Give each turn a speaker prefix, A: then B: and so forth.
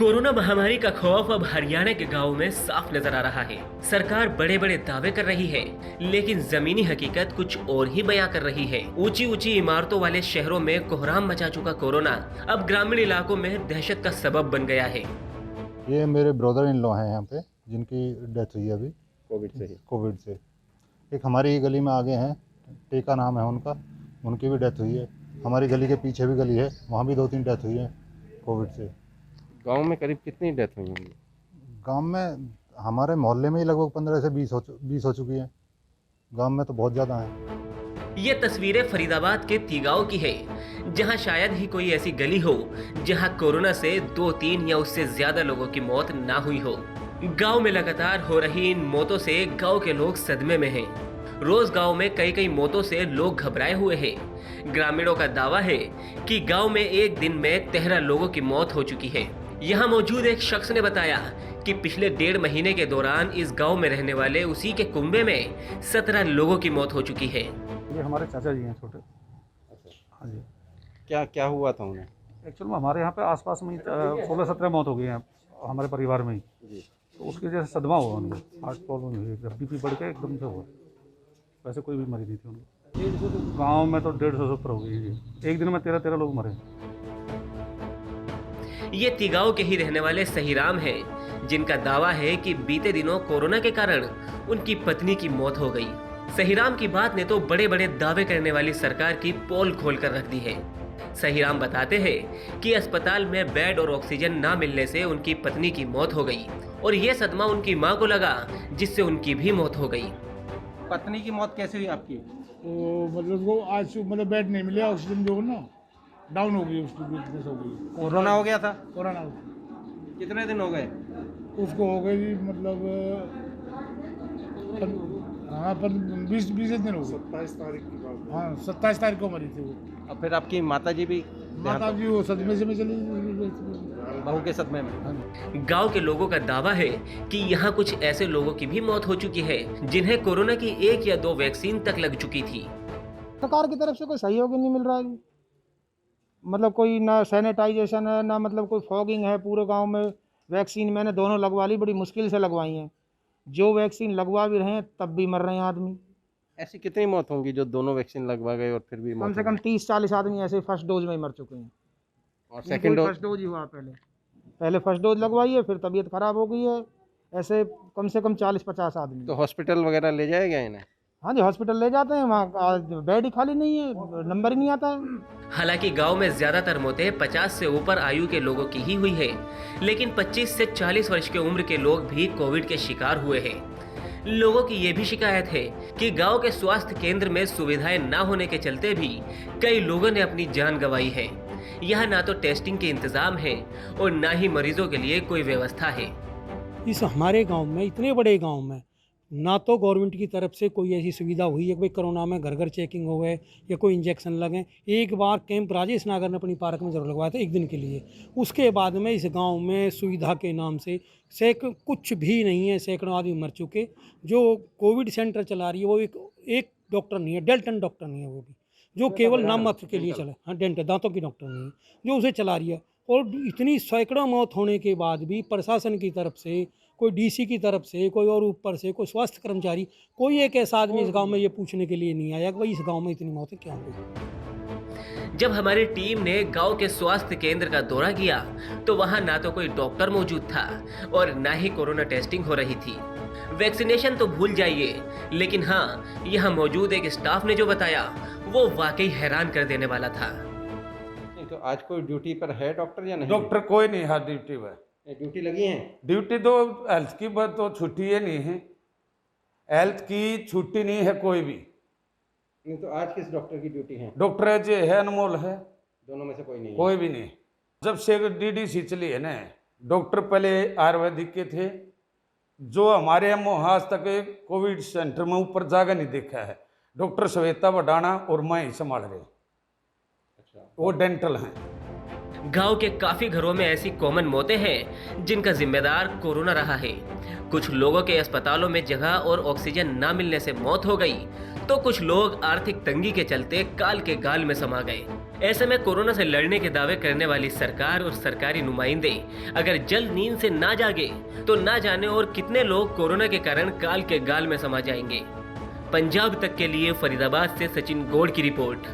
A: Corona महामारी का खौफ अब हरियाणा के गांवों में साफ नजर आ रहा है। सरकार बड़े बड़े दावे कर रही है, लेकिन जमीनी हकीकत कुछ और ही बयां कर रही है। ऊंची ऊंची इमारतों वाले शहरों में कोहराम मचा चुका कोरोना अब ग्रामीण इलाकों में दहशत का सबब बन गया है।
B: ये मेरे ब्रदर इन लॉ हैं यहाँ पे, जिनकी डेथ हुई है अभी कोविड से। एक हमारी गली में आगे हैं, टेका नाम है उनका, उनकी भी डेथ हुई है। हमारी गली के पीछे भी गली है, वहाँ भी 2-3 डेथ हुई है कोविड से।
C: गांव में करीब कितनी डेथ हुई होंगी?
B: गांव में हमारे मोहल्ले में ही लगभग 15 से 20 हो चुकी है। गांव में तो बहुत ज़्यादा हैं।
A: ये तस्वीरें फरीदाबाद के तिगांव की है, जहां शायद ही कोई ऐसी गली हो जहां कोरोना से 2-3 या उससे ज्यादा लोगों की मौत ना हुई हो। गांव में लगातार हो रही इन मौतों से गांव के लोग सदमे में हैं। रोज गांव में कई मौतों से लोग घबराए हुए हैं। ग्रामीणों का दावा है कि गांव में एक दिन में 13 लोगों की मौत हो चुकी है। यहाँ मौजूद एक शख्स ने बताया कि पिछले 1.5 महीने के दौरान इस गांव में रहने वाले उसी के कुंबे में 17 लोगों की मौत हो चुकी है।
D: ये हमारे चाचा जी हैं छोटे। हाँ जी।
C: क्या हुआ था उन्हें?
D: एक्चुअल में हमारे यहाँ पे आसपास में 16-17 मौत हो गई हैं हमारे परिवार में ही। तो उसकी वजह से सदमा हुआ उनको, हार्ट प्रॉब्लम हुई, बीपी बढ़ के एकदम से हुआ। वैसे कोई बीमारी नहीं थी उनको। गाँव में तो 150 से ऊपर हो गई जी। एक दिन में 13 लोग मरे।
A: ये तिगांव के ही रहने वाले सहीराम हैं, जिनका दावा है कि बीते दिनों कोरोना के कारण उनकी पत्नी की मौत हो गई। सहीराम की बात ने तो बड़े बड़े दावे करने वाली सरकार की पोल खोल कर रख दी है। सहीराम बताते हैं कि अस्पताल में बेड और ऑक्सीजन ना मिलने से उनकी पत्नी की मौत हो गई और ये सदमा उनकी मां को लगा, जिससे उनकी भी मौत हो गई।
E: पत्नी की मौत कैसे हुई आपकी?
F: तो मतलब वो आज मतलब बेड नहीं मिले, ऑक्सीजन जो ना डाउन हो गई, उसकी वीकनेस हो गई।
E: कोरोना हो गया था?
F: कोरोना
E: कितने दिन हो गए
F: उसको हो गई जी, मतलब हाँ 20 दिन हो गए। 27 तारीख की बात। हाँ 27 तारीख को मरी थी वो।
E: और फिर आपकी माता जी भी?
F: माता जी वो सदमे से में चली
E: बहू के सदमे में।
A: गांव के लोगों का दावा है कि यहाँ कुछ ऐसे लोगों की भी मौत हो चुकी है जिन्हें कोरोना की 1 या 2 वैक्सीन तक लग चुकी थी।
G: सरकार की तरफ से कोई सहयोग ही नहीं मिल रहा है। मतलब कोई ना सैनिटाइजेशन है, ना मतलब कोई फॉगिंग है पूरे गांव में। वैक्सीन मैंने दोनों लगवा ली, बड़ी मुश्किल से लगवाई हैं। जो वैक्सीन लगवा भी रहे हैं तब भी मर रहे हैं आदमी।
C: ऐसी कितनी मौत होंगी जो दोनों वैक्सीन लगवा गए और फिर भी
G: कम से कम 30-40 आदमी ऐसे फर्स्ट डोज में ही मर चुके हैं।
C: और सेकंड डोज?
G: फर्स्ट डोज ही हुआ पहले फर्स्ट डोज लगवाई है, फिर तबीयत खराब हो गई है। ऐसे कम से कम 40-50 आदमी।
C: तो हॉस्पिटल वगैरह ले जाया गया इन्हें?
G: हाँ जी, हॉस्पिटल ले जाते हैं, वहाँ बेड ही खाली नहीं है, नंबर ही नहीं आता है।
A: हालांकि गांव में ज्यादातर मौतें 50 से ऊपर आयु के लोगों की ही हुई है, लेकिन 25 से 40 वर्ष की उम्र के लोग भी कोविड के शिकार हुए हैं। लोगों की ये भी शिकायत है कि गांव के स्वास्थ्य केंद्र में सुविधाएं न होने के चलते भी कई लोगों ने अपनी जान गंवाई है। यहाँ ना तो टेस्टिंग के इंतजाम है और ना ही मरीजों के लिए कोई व्यवस्था है।
H: इस हमारे गांव में, इतने बड़े गांव में, ना तो गवर्नमेंट की तरफ से कोई ऐसी सुविधा हुई है कि भाई कोरोना में घर घर चेकिंग हो गए या कोई इंजेक्शन लगे। एक बार कैंप राजेश नागर ने अपनी पार्क में जरूर लगवाया था 1 दिन के लिए। उसके बाद में इस गांव में सुविधा के नाम से कुछ भी नहीं है। सैकड़ों आदमी मर चुके। जो कोविड सेंटर चला रही है वो एक डॉक्टर नहीं है, डेल्टन डॉक्टर नहीं है, वो भी जो केवल नाम मात्र के लिए चला। हाँ, डेंटल दांतों की डॉक्टर नहीं है जो उसे चला रही है। और इतनी सैकड़ों मौत होने के बाद भी प्रशासन की तरफ से, कोई डीसी की तरफ से, कोई और ऊपर से कोई स्वास्थ्य कर्मचारी, कोई एक ऐसा आदमी इस गांव में ये पूछने के लिए नहीं आया कि भाई इस गांव में इतनी मौतें क्यों हो गई।
A: जब हमारी टीम ने गांव के स्वास्थ्य केंद्र का दौरा किया तो वहां ना तो कोई डॉक्टर मौजूद था और ना ही कोरोना टेस्टिंग हो रही थी। वैक्सीनेशन तो भूल जाइए, लेकिन हाँ, यहाँ मौजूद एक स्टाफ ने जो बताया वो वाकई हैरान कर देने वाला था।
C: तो आज कोई ड्यूटी पर है डॉक्टर या नहीं?
D: डॉक्टर कोई नहीं है ड्यूटी पर।
C: ड्यूटी लगी है?
D: ड्यूटी तो हेल्थ की बात तो छुट्टी है नहीं है, हेल्थ की छुट्टी नहीं है कोई भी।
C: नहीं तो आज किस डॉक्टर की ड्यूटी है?
D: डॉक्टर जो है अनमोल है,
C: दोनों में से कोई नहीं?
D: कोई भी नहीं। जब से डीडीसी चली है ना, डॉक्टर पहले आयुर्वेदिक के थे, जो हमारे यहाँ आज तक कोविड सेंटर में ऊपर जागा नहीं देखा है। डॉक्टर श्वेता बडाना और मैं ही संभाल रहे।
C: अच्छा,
D: वो डेंटल हैं।
A: गांव के काफी घरों में ऐसी कॉमन मौतें हैं जिनका जिम्मेदार कोरोना रहा है। कुछ लोगों के अस्पतालों में जगह और ऑक्सीजन न मिलने से मौत हो गई, तो कुछ लोग आर्थिक तंगी के चलते काल के गाल में समा गए। ऐसे में कोरोना से लड़ने के दावे करने वाली सरकार और सरकारी नुमाइंदे अगर जल्द नींद से ना जागे तो ना जाने और कितने लोग कोरोना के कारण काल के गाल में समा जाएंगे। पंजाब तक के लिए फरीदाबाद से सचिन गौड़ की रिपोर्ट।